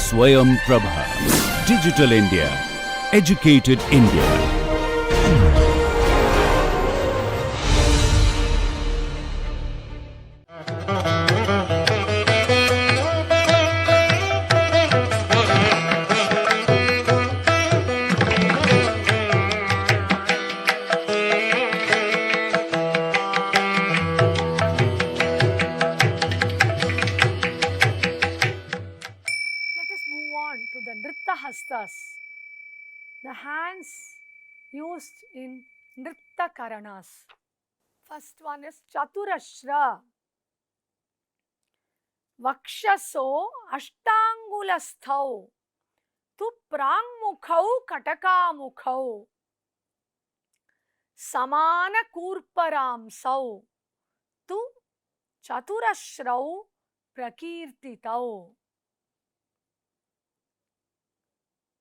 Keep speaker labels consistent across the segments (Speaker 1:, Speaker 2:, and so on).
Speaker 1: Swayam Prabha. Digital India. Educated India.
Speaker 2: To the Nritta Hastas, the hands used in Nritta Karanas. First one is Chaturashra. Vakshaso Ashtangulasthav Tu Prangmukhau Katakamukhau Samana Kurparamsau Tu Chaturashrau Prakirtitau.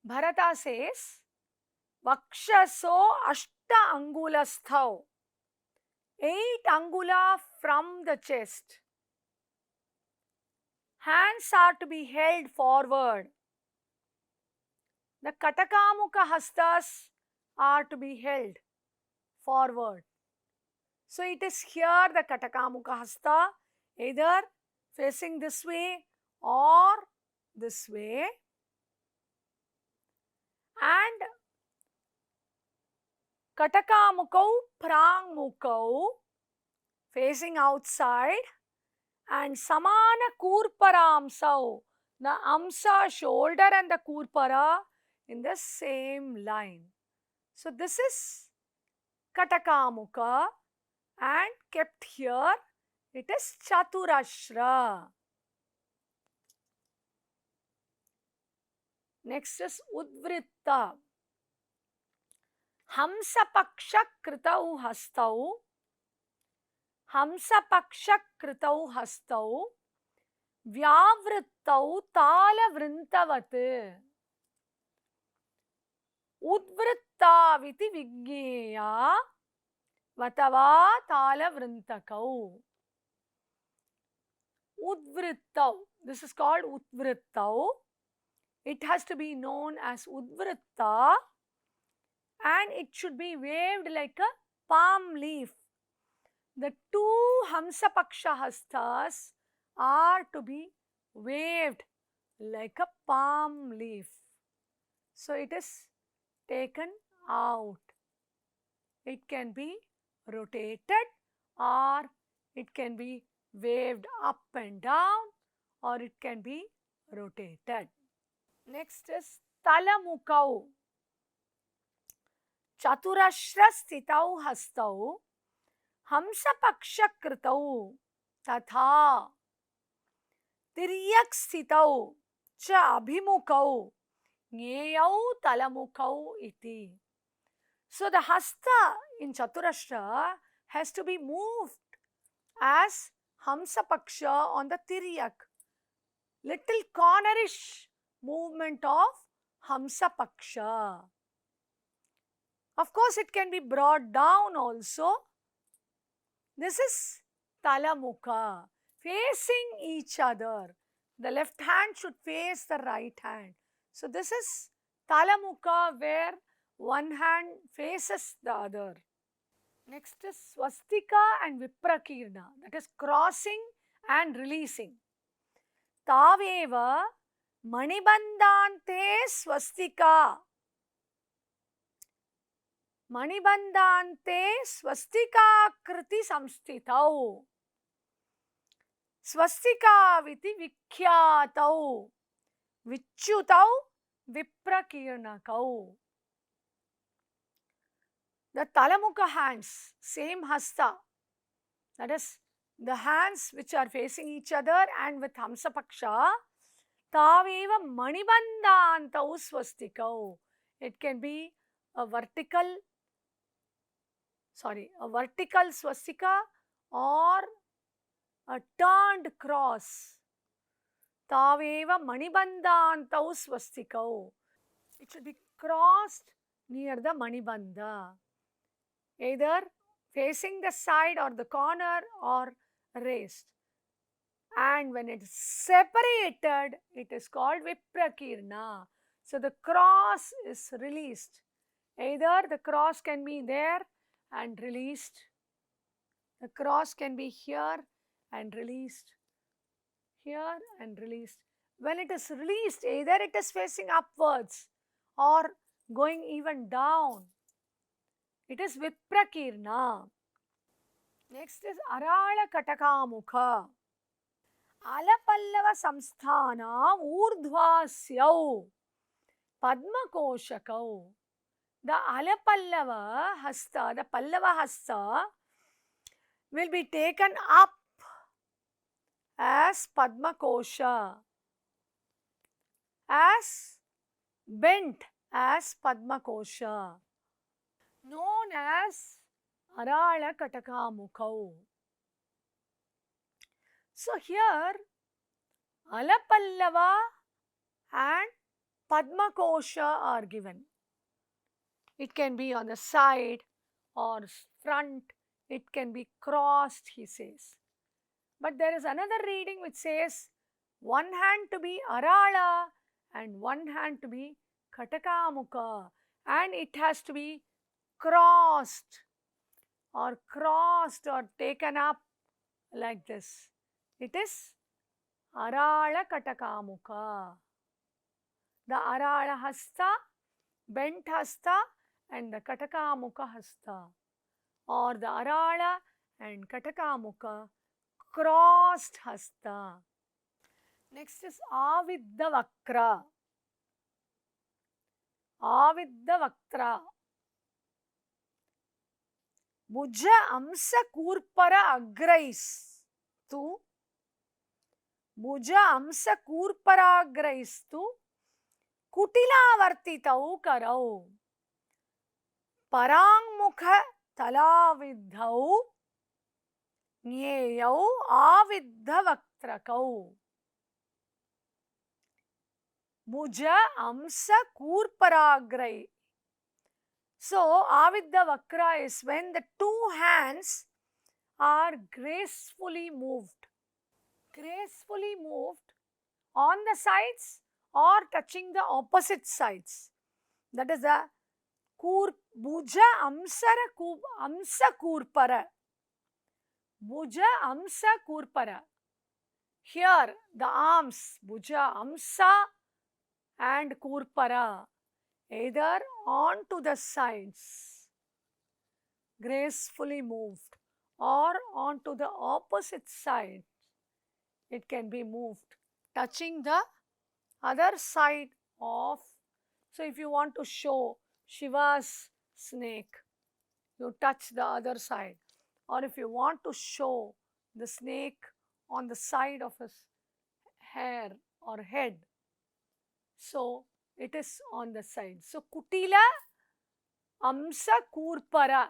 Speaker 2: Bharata says, Vakshaso Ashta Angulasthav, 8 angula from the chest. Hands are to be held forward. The Katakamukha Hastas are to be held forward. So it is here the Katakamukha Hasta, either facing this way or this way. And Katakamukau, Prangmukau, facing outside, and Samana Kurparamsau, the Amsa shoulder and the Kurpara in the same line. So this is Katakamukha, and kept here it is Chaturashra. Next is Udvritta. Hamsapaksha Kritau Hastau. Hamsapaksha Kritau Hastau. Vyavrittau Tala Vrintavate. Udvritta Viti Vigneya Vatava Tala Vrintakau. Udvrittau. This is called Udvrittau. It has to be known as Udvritta, and it should be waved like a palm leaf. The 2 Hamsapaksha Hastas are to be waved like a palm leaf. So it is taken out. It can be rotated, or it can be waved up and down, or it can be rotated. Next is Talamukau. Chaturashra Stitau Hastau Hamsapaksha Kritau Tatha Tiryak Stitau Cha Abhimukau Nyeyau Talamukau Iti. So the Hasta in Chaturashra has to be moved as Hamsapaksha on the Tiryak. Little cornerish movement of Hamsapaksha. Of course, it can be brought down also. This is Talamukha, facing each other. The left hand should face the right hand. So this is Talamukha, where one hand faces the other. Next is Swastika and Viprakirna, that is crossing and releasing. Taveva Manibandante Swastika. Manibandante Swastika Kriti Samstitau. Swastika Viti Vikhyatau. Vichyutau Viprakirnakau. The Talamukha hands, same Hasta, that is the hands which are facing each other and with Hamsapaksha, Taveva Manibandantau Swastikau. It can be a vertical swastika or a turned cross. Taveva Manibandantau Swastikau. It should be crossed near the Manibandha, either facing the side or the corner or raised. And and when it is separated, it is called Viprakirna. So the cross is released. Either the cross can be there and released, the cross can be here and released, here and released. When it is released, either it is facing upwards or going even down. It is Viprakirna. Next is Arala Katakamukha. Alapallava Samsthana Urdhvasyau Padmakoshakau. The Alapallava Hasta, the Pallava Hasta will be taken up as Padmakosha, as bent as Padmakosha, known as Arala Katakamukau. So here Alapallava and Padmakosha are given. It can be on the side or front, it can be crossed, he says. But there is another reading which says one hand to be Arala and one hand to be Katakamukha, and it has to be crossed or taken up like this. It is Arala Katakamukha. The Arala Hasta, bent Hasta, and the Katakamukha Hasta, or the Arala and Katakamukha crossed Hasta. Next is Avidya Vakra. Avidya Vakra. Bhuja Amsa Kurpara Agrais tu. Bhuja Amsa Kurpara Agrais tu. Kutilavartitau karau. Parangmukha talavidhau. Nyeyau Avidya Vaktrakau. Bhuja Amsa Kurparagrai. So, Avidya Vakra is when the two hands are gracefully moved. Gracefully moved on the sides or touching the opposite sides. That is the Bhuja Amsa Kurpara. Bhuja Amsa Kurpara. Here the arms, Bhuja Amsa and Kurpara, either onto the sides, gracefully moved, or onto the opposite side. It can be moved, touching the other side of. So, if you want to show Shiva's snake, you touch the other side. Or if you want to show the snake on the side of his hair or head, so it is on the side. So, Kutila Amsa Kurpara.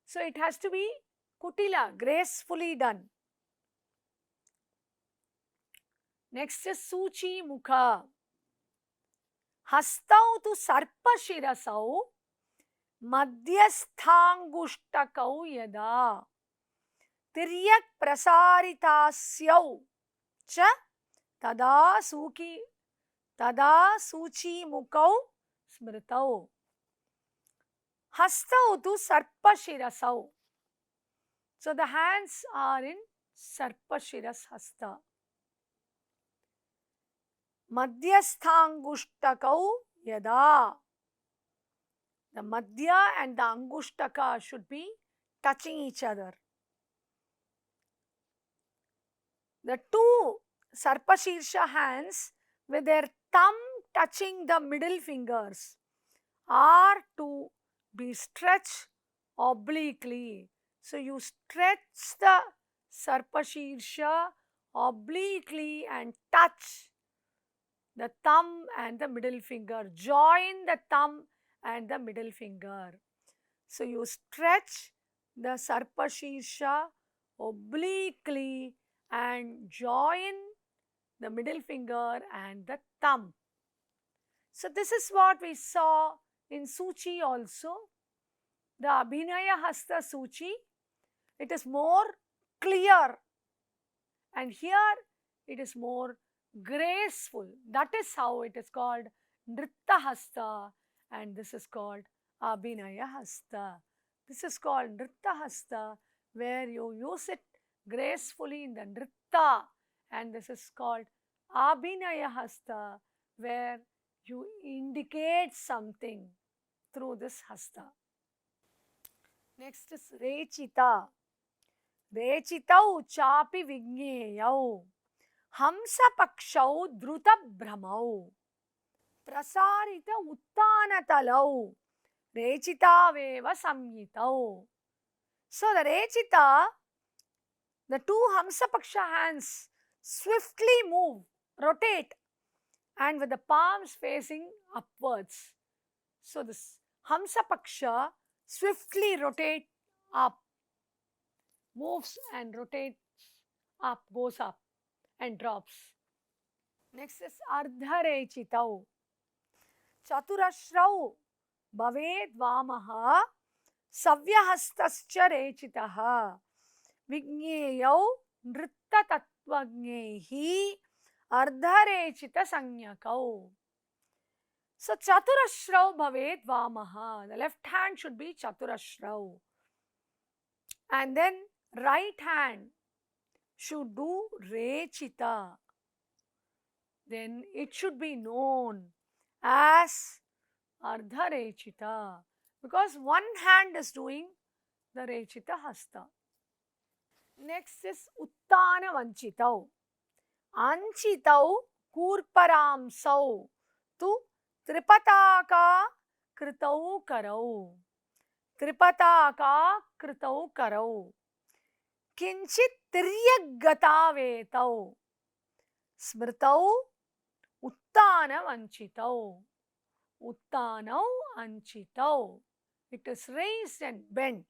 Speaker 2: So, it has to be Kutila, gracefully done. Next is Suchi Mukha. Hastau tu Sarpa Shirasau. Madhyasthangushtakau yada. Tiryak prasaritasyau. Cha tada suchi mukau smritau. Hastau tu sarpashirasau. So the hands are in sarpashiras hasta. Madhyasthangushtakau yada. The madhya and the angushtaka should be touching each other. The two Sarpashirsha hands with their thumb touching the middle fingers are to be stretched obliquely. So you stretch the Sarpashirsha obliquely and touch the thumb and the middle finger. Join the thumb and the middle finger. So you stretch the Sarpashirsha obliquely and join the middle finger and the thumb. So this is what we saw in Suchi also. The Abhinaya Hasta Suchi, it is more clear And here it is more graceful. That is how it is called Nritta Hasta, and this is called Abhinaya Hasta. This is called Nritta Hasta, where you use it gracefully in the Nritta, and this is called Abhinaya Hasta, where you indicate something through this hasta. Next is Rechita. Rechitau chapi vigneyau hamsa pakshau druta brahmau prasarita uttanatalau rechitaveva samyitau. So the Rechita, the two Hamsa Paksha hands swiftly move, rotate, and with the palms facing upwards. So this Hamsa Paksha swiftly rotate up, moves and rotates up, goes up and drops. Next is Ardharechitau. Chaturashrau bhaved vamaha savyahastascha rechitaha vigneyau nritta tattvagnehi ardharechita sanyakau. So Chaturashrau bhaved vamaha. The left hand should be Chaturashrau. And then right hand should do Rechita. Then it should be known as Ardha Rechita, because one hand is doing the Rechita Hasta. Next is Uttana Vanchitau. Anchitau Kurparamsau tu Tripataka Kritau Karau. Tripataka Kritau Karau. Kinchit Tiryagatavetau. Smritau Uttana Vanchitau. Uttanau Anchitau. It is raised and bent.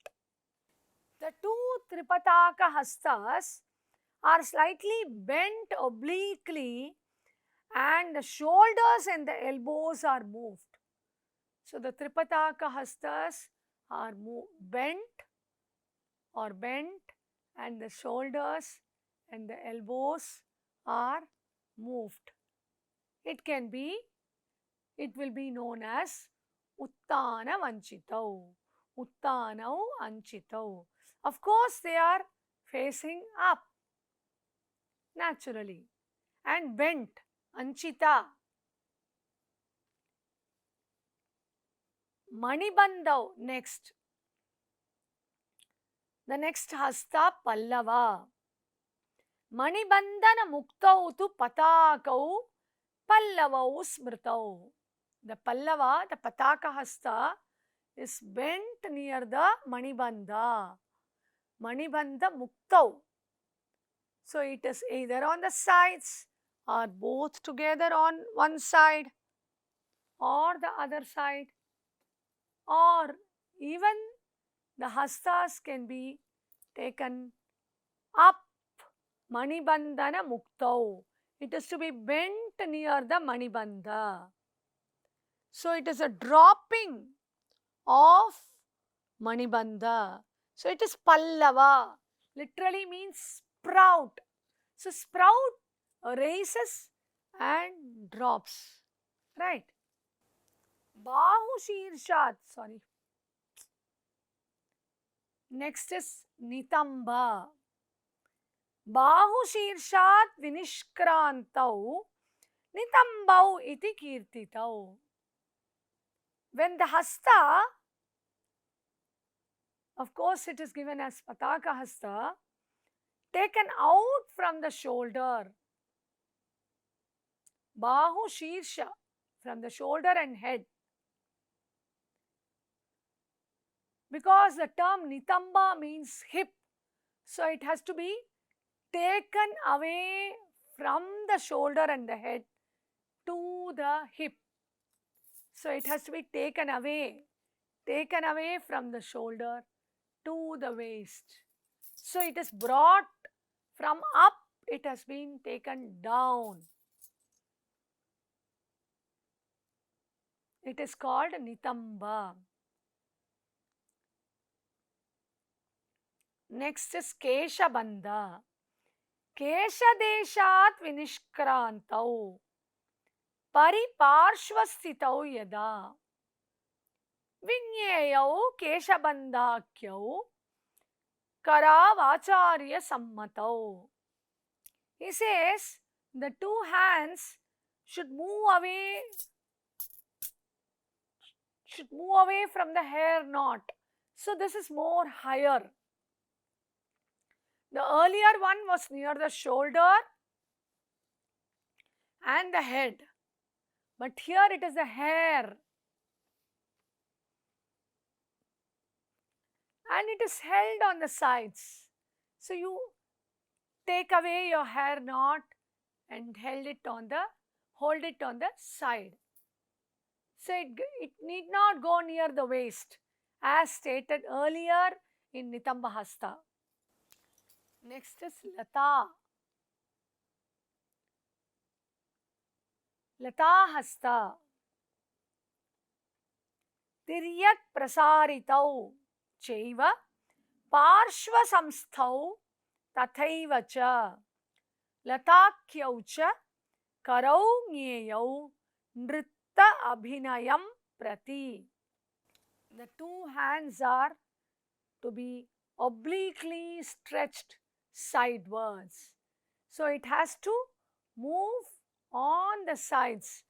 Speaker 2: The two Tripataka Hastas are slightly bent obliquely, and the shoulders and the elbows are moved. So the Tripataka Hastas are bent, and the shoulders and the elbows are moved. It will be known as Uttana Vanchitau. Uttanau Anchitau. Of course, they are facing up naturally and bent. Anchita. Manibandau next. The next hasta Pallava. Manibandana muktau tu patakau Pallavau smritau. The Pallava, the Pataka hasta, is bent near the Manibandha. Manibandha muktau. So it is either on the sides or both together on one side or the other side, or even the hastas can be taken up. Manibandhana muktau. It is to be bent near the Manibandha. So it is a dropping of Manibandha. So it is Pallava. Literally means sprout. So sprout raises and drops. Right? Bahu Shirshat. Sorry. Next is Nitamba. Bahu Shirshat Vinishkrantau Nitambau iti kirtitau. When the hasta, of course it is given as Pataka hasta, taken out from the shoulder. Bahu Shirsha, from the shoulder and head. Because the term Nitamba means hip, so it has to be taken away from the shoulder and the head to the hip. So it has to be taken away from the shoulder to the waist. So it is brought from up, it has been taken down. It is called Nitamba. Next is Keshabandha. केशदेशात् विनिष्क्रान्तौ परिपार्श्वस्थितौ यदा विज्ञेयौ केशबन्धाख्यौ करावाचार्य सम्मतौ. He says the two hands should move away from the hair knot. So this is more higher. The earlier one was near the shoulder and the head, but here it is the hair, and it is held on the sides. So you take away your hair knot and hold it on the side. So it need not go near the waist, as stated earlier in Nitamba Hasta. Next is Lata. Lata Hasta. Tiryat prasaritau chaiva parshva samsthau tathaiva cha latakyau cha karau gneyau nritta abhinayam prati. The two hands are to be obliquely stretched sidewards. So it has to move on the sides.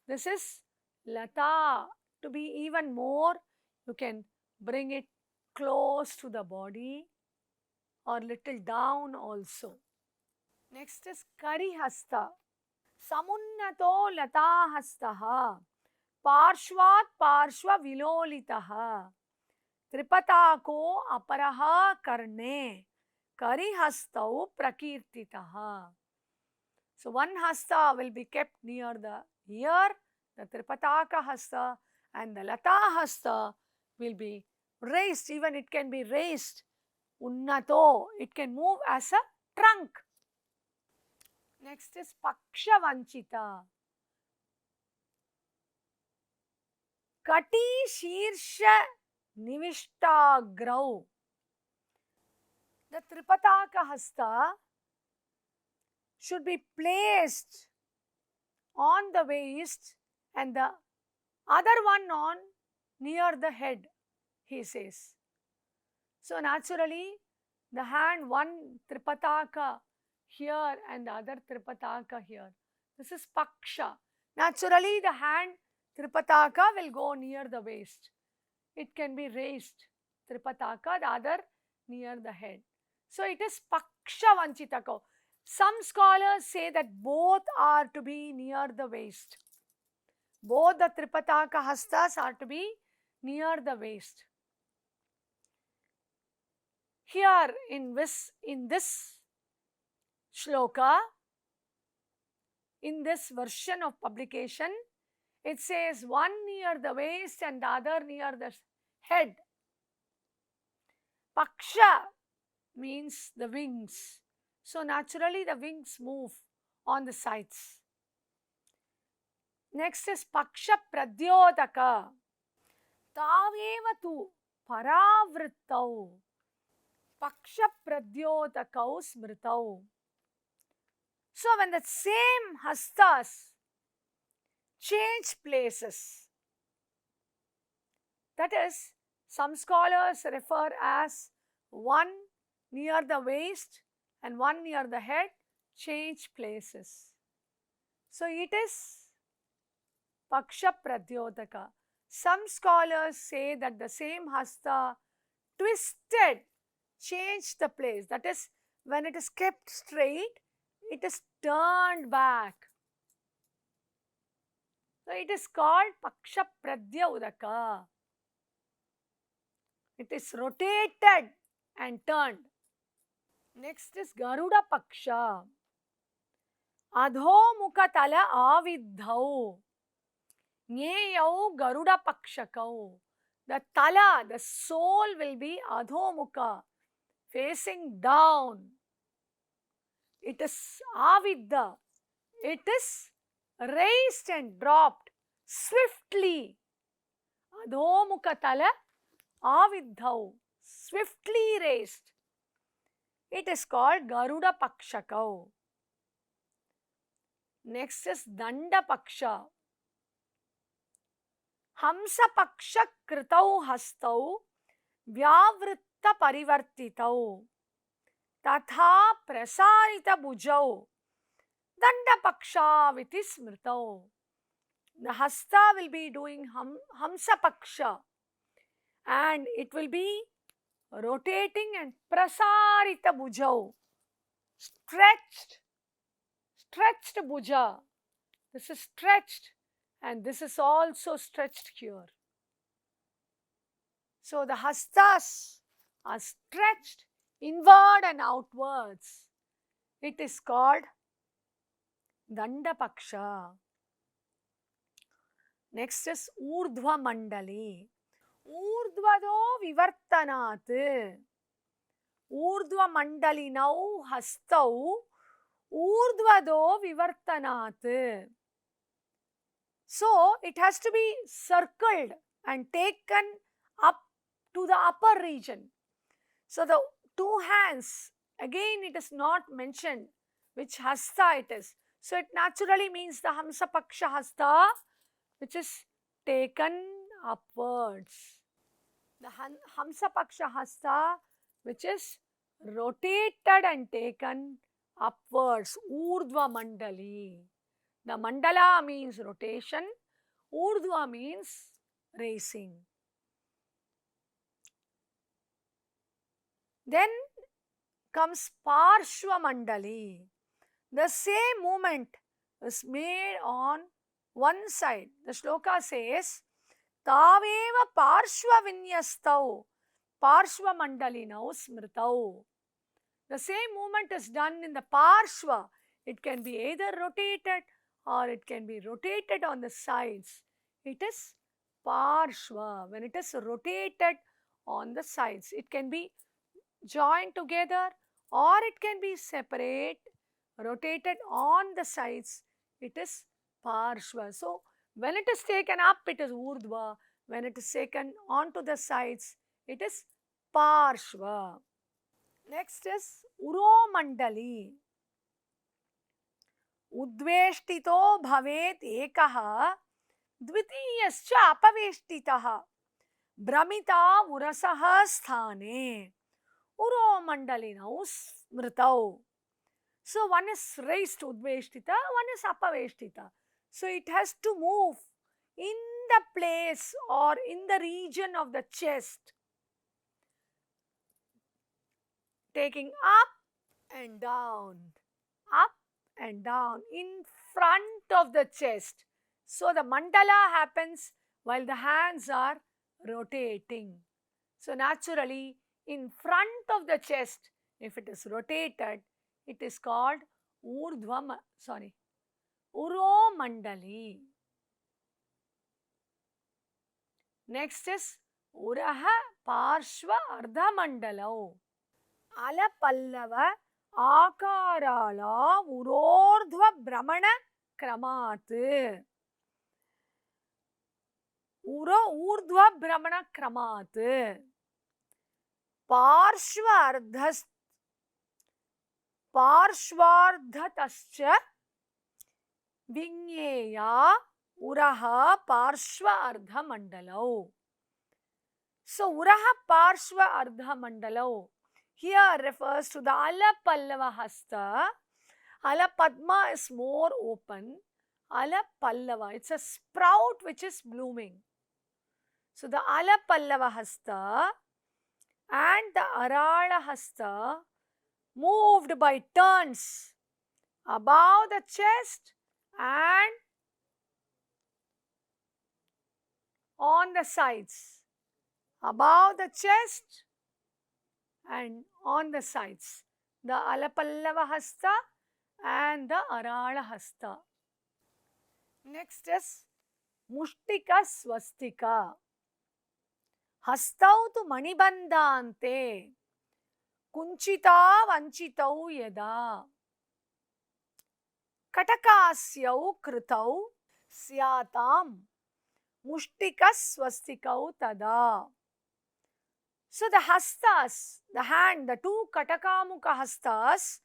Speaker 2: This is Lata. To be even more, you can bring it close to the body or little down also. Next is Karihasta. Samunnato Lata Hastaha Parshvat Parshva Vilolitaha Tripatako Aparaha Karne Karihastau Prakirtitaha. So one hasta will be kept near the ear, the Tripataka hasta, and the Lata hasta will be raised. Even it can be raised. Unnato, it can move as a trunk. Next is Paksha Vanchita. Kati Shirsha Nivishtagrau. The Tripataka hasta should be placed on the waist and the other one on near the head, he says. So naturally, the hand, one Tripataka here and the other Tripataka here. This is Paksha. Naturally, the hand Tripataka will go near the waist. It can be raised, Tripataka, the other near the head. So it is Paksha Vanchitako. Some scholars say that both are to be near the waist. Both the Tripataka hastas are to be near the waist. Here in this shloka, in this version of publication, it says one near the waist and the other near the head. Paksha means the wings. So naturally the wings move on the sides. Next is Paksha Pradyodaka. Taveva tu paravrittau Paksha Pradyodakau smritau. So when the same hastas change places, that is, some scholars refer as one near the waist and one near the head, change places. So it is Paksha Pradyodaka. Some scholars say that the same hasta twisted, changed the place. That is, when it is kept straight, it is turned back. So it is called Paksha Pradyodaka. It is rotated and turned. Next is Garuda Paksha. Adho Mukha Tala Avidhau Nyeyau Garuda Pakshakau. The tala, the soul will be Adho Mukha, facing down. It is Avidha. It is raised and dropped swiftly. Adho Mukha Tala Avidhau. Swiftly raised. it is called Garuda Pakshakau. Next is Danda Paksha. Hamsa Paksha Kritau Hastau Vyavritta Parivartitau Tatha Prasarita Bujau Danda Paksha Viti Smritau. The Hasta will be doing Hamsa Paksha, and it will be rotating and Prasarita Bujau, stretched bhuja. This is stretched, and this is also stretched here. So the hastas are stretched inward and outwards. It is called Danda Paksha. Next is Urdhva Mandali. Urdhvado Vivartanat. Urdhva Mandalinau Hastau Urdhvado Vivartanat. So it has to be circled and taken up to the upper region. So the two hands, again it is not mentioned which hasta it is. So it naturally means the Hamsa Paksha hasta, which is taken upwards. The Hamsa Paksha hasta, which is rotated and taken upwards. Urdhva Mandali. The mandala means rotation, urdhva means raising. Then comes Parshva Mandali. The same movement is made on one side. The shloka says, Taveva Parshva Vinyastau Parshva Mandalinau Smritau. The same movement is done in the Parshva. It can be either rotated or it can be rotated on the sides. It is Parshva. When it is rotated on the sides, it can be joined together or it can be separate, rotated on the sides. It is Parshva. So, when it is taken up, it is Urdhva. When it is taken onto the sides, it is Parshva. Next is Uro Mandali. Udveshtito bhavet ekaha dvitiyascha apaveshtitaha Brahmita urasaha sthane Uro mandalinau smritau. So one is raised udveshtita, one is apaveshtita. So it has to move in the place or in the region of the chest, taking up and down in front of the chest. So the mandala happens while the hands are rotating. So naturally, in front of the chest, if it is rotated, it is called Uro Mandali. Next is Uraha Parshva Ardha Mandalau. Ala Pallava Akarala Urordhva Brahmana Kramat. Urdhva Brahmana Kramat. Parshvardhatascha Vinyeya Uraha Parshva Ardha Mandalau. So Uraha Parshva Ardha Mandalau here refers to the Ala Pallava Hasta. Ala Padma is more open. Ala Pallava, it's a sprout which is blooming. So the Ala Pallava Hasta and the Arala Hasta moved by turns above the chest and on the sides. Above the chest and on the sides. The Alapallava Hasta and the Arala Hasta. Next is Mushtika Swastika. Hastau tu manibandante kunchita vanchitau yada katakasyau kritau syatam mushtika swastikau tada. So the hastas, the hand, the two Kataka-mukha hastas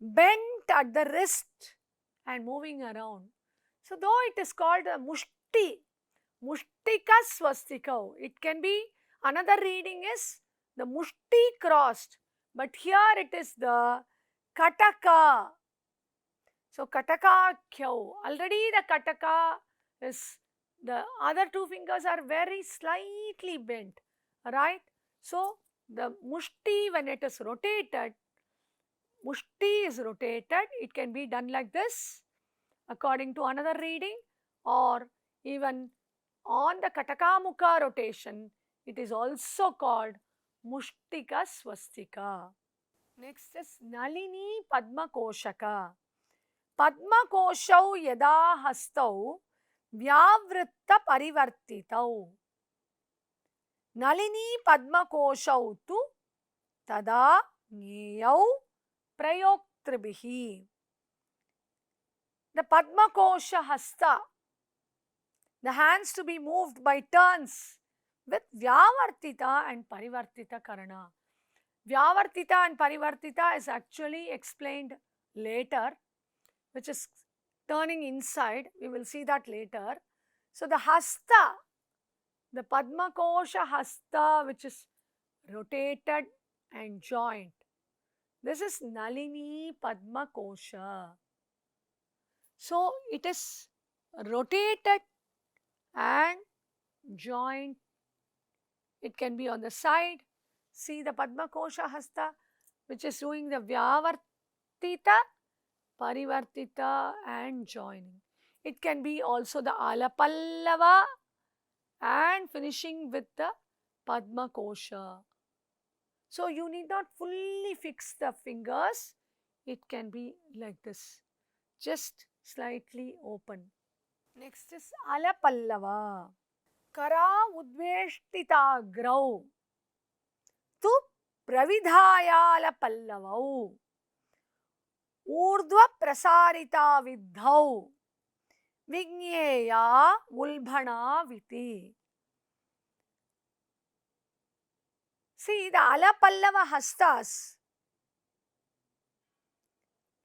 Speaker 2: bent at the wrist and moving around. So though it is called a mushti, mushtika swastika, it can be, another reading is the mushti crossed, but here it is the Kataka. So Kataka Kyau. Already the Kataka is, the other two fingers are very slightly bent, right? So the mushti, when it is rotated, mushti is rotated, it can be done like this according to another reading, or even on the Kataka-mukha rotation, it is also called Mushtika Swastika. Next is Nalini Padma Koshaka. Padma Koshau yada hastau vyavritta parivartitau. Nalini Padma Koshau tu tada nyeyau prayoktribihi. The Padma Kosha hasta, the hands to be moved by turns with Vyavartita and Parivartita Karana. Vyavartita and Parivartita is actually explained later, which is turning inside. We will see that later. So the hasta, the Padma Kosha hasta, which is rotated and joined. This is Nalini Padma Kosha. So it is rotated and joined. It can be on the side. See the Padma Kosha hasta, which is doing the Vyavartita, Parivartita and joining. It can be also the Alapallava and finishing with the Padma Kosha. So you need not fully fix the fingers. It can be like this, just slightly open. Next is Alapallava. Kara udveshtita grau tu pravidhayala pallavau urdhva prasarita vidhau vigneya mulbhana viti. See, the Alapallava hastas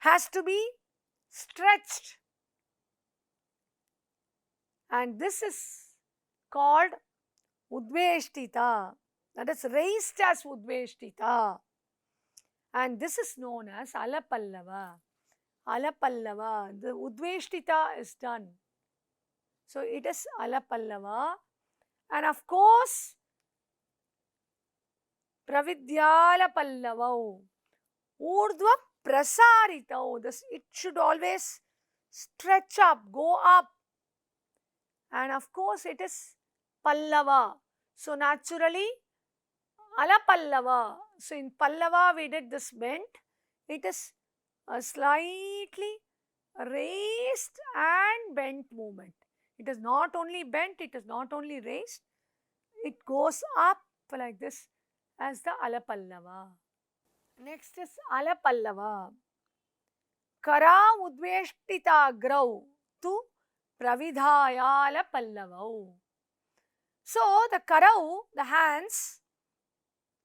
Speaker 2: has to be stretched, and this is called Udveshtita, that is raised as Udveshtita, and this is known as Alapallava. Alapallava, the Udveshtita is done. So it is Alapallava, and of course Pravidyala Pallavau, Urdhva Prasaritau, this it should always stretch up, go up, and of course it is Pallava. So naturally Alapallava. So in Pallava we did this bent. It is a slightly raised and bent movement. It is not only bent, it is not only raised, it goes up like this as the Alapallava. Next is Alapallava. Kara udveshtita grau tu pravidhayala pallavau. So the karau, the hands,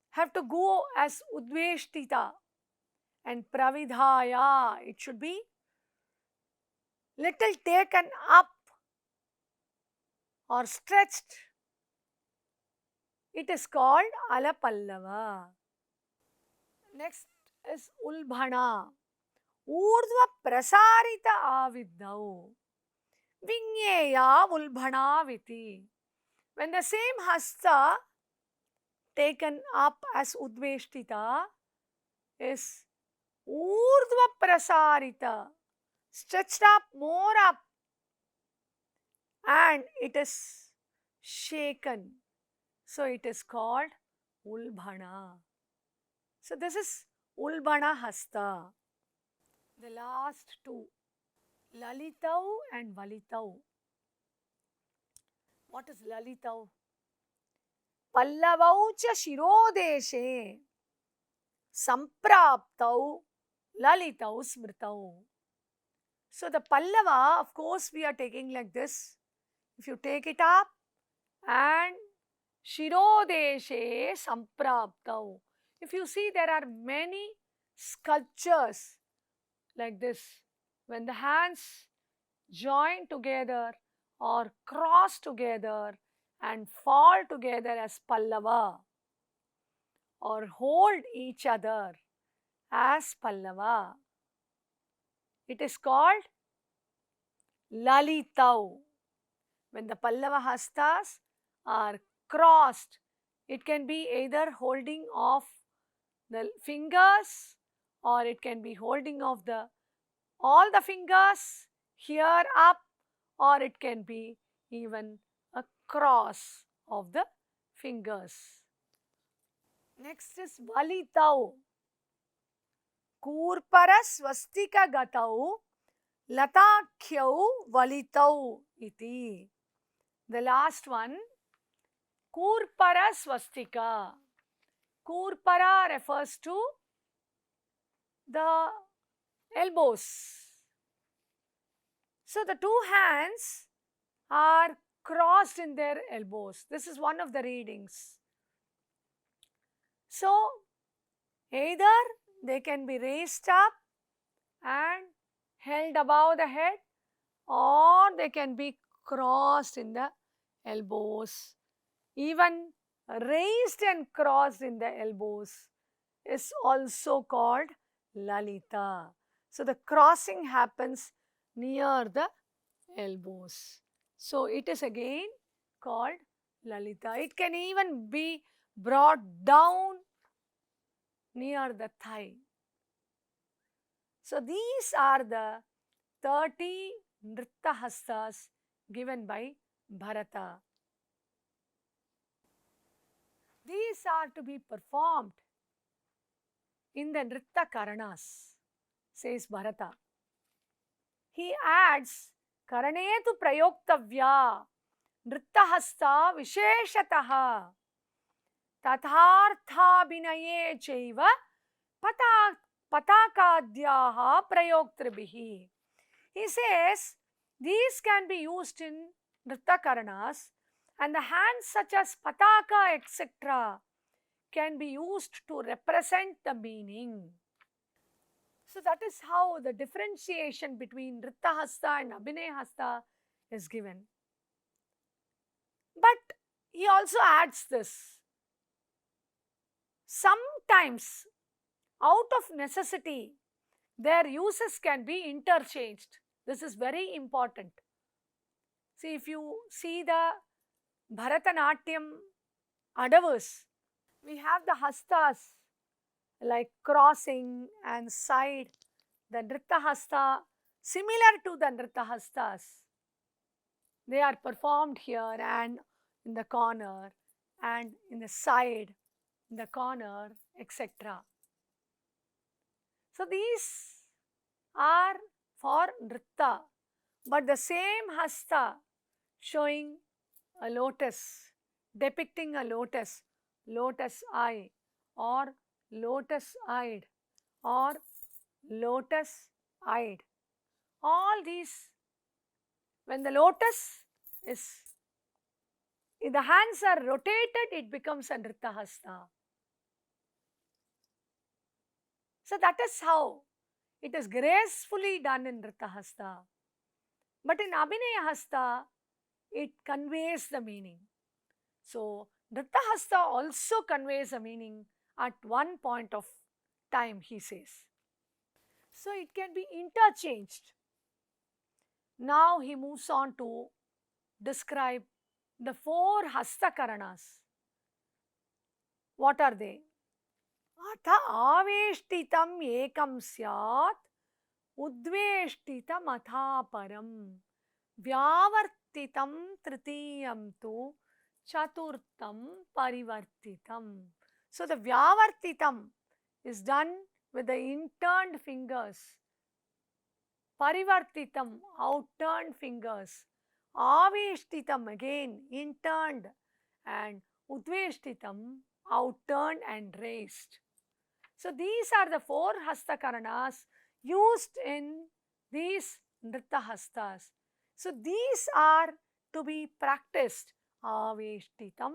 Speaker 2: have to go as udveshtita, and pravidhaya, it should be little taken up or stretched. It is called Alapallava. Next is Ulbhana. Urdhva prasarita aviddhau vigneya ulbhana viti. When the same hasta taken up as udveshtita is urdhva prasarita, stretched up, more up, and it is shaken. So it is called Ulbhana. So this is Ulbhana hasta. The last two, Lalitau and Valitau. What is Lalitau? Pallavau cha shirodeshe sampraptau Lalitau smritau. So the Pallava, of course, we are taking like this. If you take it up and Shirodeshe Sampraptau. If you see, there are many sculptures like this. When the hands join together or cross together and fall together as Pallava, or hold each other as Pallava, it is called Lalitau. When the Pallava hastas are crossed, it can be either holding of the fingers, or it can be holding of all the fingers here up, or it can be even a cross of the fingers. Next is Valitau. Kurpara swastika gatau latakhyau valitau iti. The last one, Kurpara swastika. Kurpara refers to the elbows. So the two hands are crossed in their elbows. This is one of the readings. So either they can be raised up and held above the head, or they can be crossed in the elbows. Even raised and crossed in the elbows is also called Lalita. So the crossing happens near the elbows. So it is again called Lalita. It can even be brought down near the thigh. So these are the 30 Nritta Hastas given by Bharata. These are to be performed in the Nritta Karanas, says Bharata. He adds, Karanetu prayoktavya Nritta Hasta Visheshataha Tathartha Binaye Chaiva Patakadyaha Prayoktribihi. He says these can be used in Nritta Karanas, and the hands such as Pataka etc. can be used to represent the meaning. So that is how the differentiation between Nritta Hasta and Abhinaya Hasta is given. But he also adds this. Sometimes, out of necessity, their uses can be interchanged. This is very important. See, if you see the Bharatanatyam adavas, we have the hastas like crossing and side. The Nritta Hasta, similar to the Nritta Hastas, they are performed here and in the corner and in the side, in the corner, etc. So these are for Nritta, but the same hasta showing a lotus, depicting a lotus, lotus eye, or lotus-eyed, or lotus-eyed. All these, when the lotus is, if the hands are rotated, it becomes a Nritta Hasta. So that is how it is gracefully done in Nritta Hasta. But in Abhinaya Hasta, it conveys the meaning. So Nritta Hasta also conveys a meaning at one point of time, he says. So it can be interchanged. Now he moves on to describe the 4 Hasta Karanas. What are they? Atha aveshtitam ekam syat udveshtitam atha param vyavartitam tritiyam tu chaturtam parivartitam. So the vyavartitam is done with the inturned fingers. Parivartitam, outturned fingers. Aveshtitam, again inturned, and udveshtitam, outturned and raised. So these are the 4 Hasta Karanas used in these Nritta Hastas. So these are to be practiced. Aveshtitam,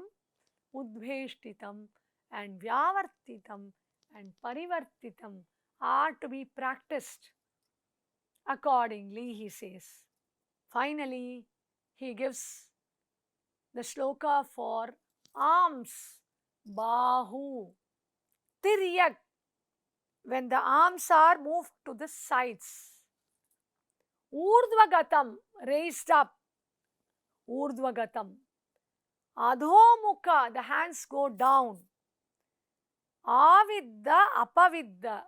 Speaker 2: udbheshtitam and vyavartitam and parivartitam are to be practiced accordingly, he says. Finally, he gives the shloka for arms, bahu, tiryak, when the arms are moved to the sides. Urdhvagatam, raised up, urdhvagatam. Adhomukha, the hands go down. Avidda, apavidda.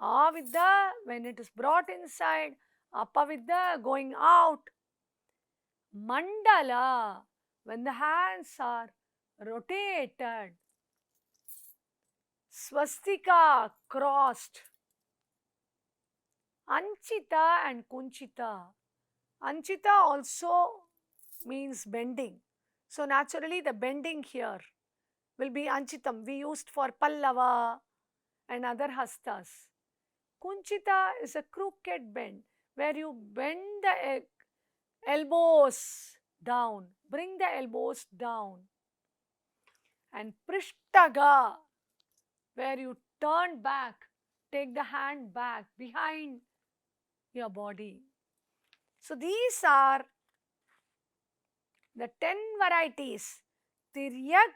Speaker 2: Avidda, when it is brought inside, apavidda, going out. Mandala, when the hands are rotated. Swastika, crossed. Anchita and kunchita. Anchita also means bending. So naturally the bending here will be anchitam. We used for pallava and other hastas. Kunchita is a crooked bend where you bend the elbows down, bring the elbows down. And prishtaga, where you turn back, take the hand back behind your body. So these are the 10 varieties. Tiryak,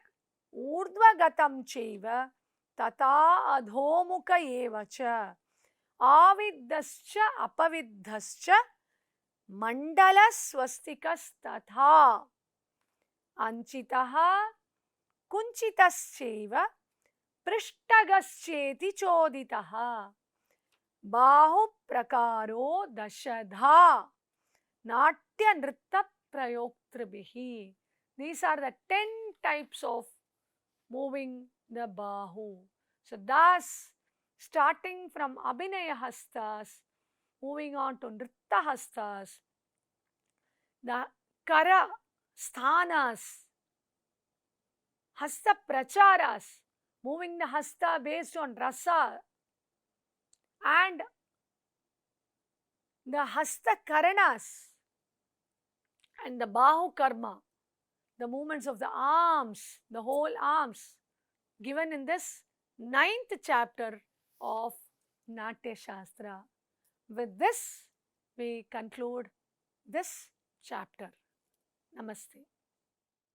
Speaker 2: urdhvagatam cheva, tata adhomukha evacha, aviddhascha apaviddhascha, mandala swastikas tatha, anchitaha kunchitascheva, prishtagascheti choditaha, bahu prakaro dashadha, natya nritta prayoktribihi. These are the 10 types of moving the bahu. So thus, starting from abhinaya hastas, moving on to nritta hastas, the kara sthanas, hasta pracharas, moving the hasta based on rasa, and the hasta karanas and the bahu karma, the movements of the arms, the whole arms, given in this 9th chapter of Natya Shastra. With this, we conclude this chapter. Namaste.